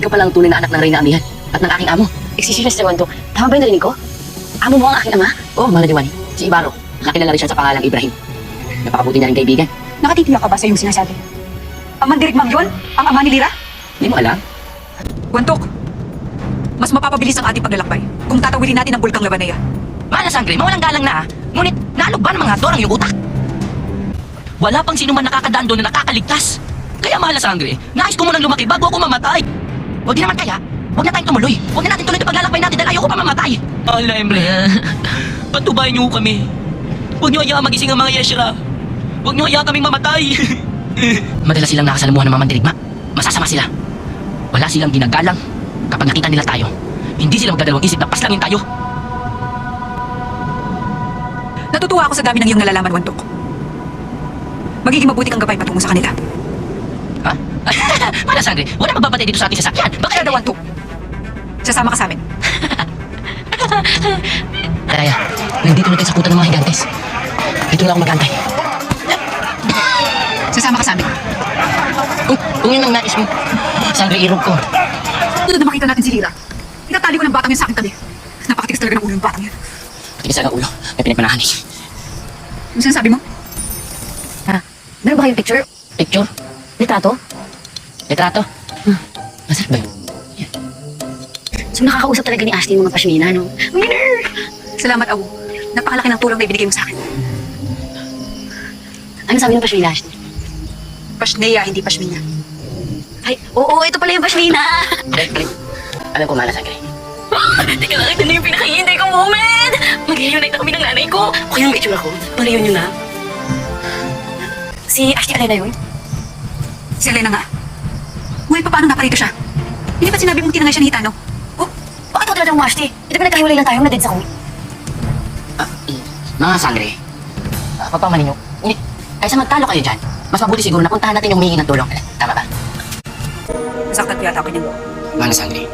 ikaw pala ang tunay na anak ng Reyna Amihan at ng aking amo. Excuse me, Mr. Wanto. Tama ba yung narinig ko? Amo mo ang aking ama? Oo, Mama Diwani. Si Ibaro. Nakilala rin siya sa pangalang Ibrahim. Napakabuti niya rin kaibigan. Nakatitiyak ka ba sa iyong sinasabi? Ang mandirigmang yun? Ang ama ni Lira? Hindi mo alam? Wantok, mas mapapabilis ang ating paglalakbay kung tatawilin natin ang bulkang Labanaya. Mana sangre, mawalang galang na ngunit naalog ba ng mga dorang yung utak? Wala pang sino man nakakadaan doon na nakakaligtas. Kaya mahal na sangre, nais ko munang lumaki bago ako mamatay. Huwag din naman kaya, huwag na tayong tumuloy. Huwag na natin tuloy na paglalakbay natin dahil ayoko pa mamatay. Mahal na Emre, patubayan niyo kami. Huwag niyo hayaan magising ang mga Yeshira. Huwag niyo hayaan kaming mamatay. Madalas silang nakasalamuhan ng mga mandirigma. Masasama sila. Wala silang ginagalang. Kapag nakita nila tayo, hindi sila magdadalawang isip na paslangin tayo. Natutuwa ako sa dami ng iyong nalalaman, Wantok. Magiging mabuti kang gabay patungo sa kanila. Ha? Mana sangre, wala magbabatay dito sa ating sasakyan. Bakit na, Wantok? Sasama ka sa amin. Kaya, nandito na tayo sa kuta ng mga higantes. Dito lang ako mag-antay. Sasama ka sa amin. Kung yun ang nais mo, sangre irog ko. Tulad na makita natin si Lira. Itatali ko ng batang yun sa aking tabi. Napakatigas talaga ng ulo ng batang yun. Patigas ang ulo, may pinagmanahan eh. Ano sinasabi mo? Meron ba kayong picture? Picture? Litrato? Litrato? Masarap ba yun? So nakakausap talaga ni Ashley yung mga pashmina, no? Winner! Salamat, Awu. Napakalaki ng tulong na ibinigay mo sa akin. Ano sabi ng pashmina, Ashley? Pashneya, hindi pashmina. Ay, oo, ito pala yung pashmina! Dali. Alam ko, Mana Sangre. Teka lang, ito na yung pinakahihintay kong moment! Mag-reunite na kami ng nanay ko. Okay lang itsura ko. Pag-reunion na. Si Ashley Alena yun? Si Elena nga. Ngunit paano naparito siya? Hindi ba't sinabi mong tinangay siya ni Hitano? Oh, bakit ako tinatawag mo, Ashley? Ito ba nagkahiwalay lang tayo na dead sa kumi? Mga Sangre. Pagpamanin nyo. Hindi. Kaysa magtalo kayo dyan, mas mabuti siguro na puntahan natin yung humingi ng tulong. Tama ba? Nasaktan ko yata ako niyan. Mana Sangre.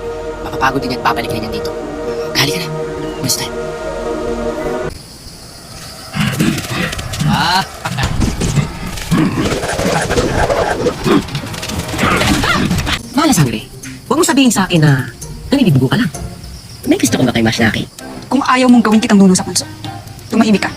Mapapagod din at babalik rin yan dito. Gali ka na. Next time. Mana Sangre. Huwag mo sabihin sa akin na nanilibigo ka lang. May gusto ko ba kay Mashlaki? Kung ayaw mong gawin kitang nuno sa punso, tumahimik ka.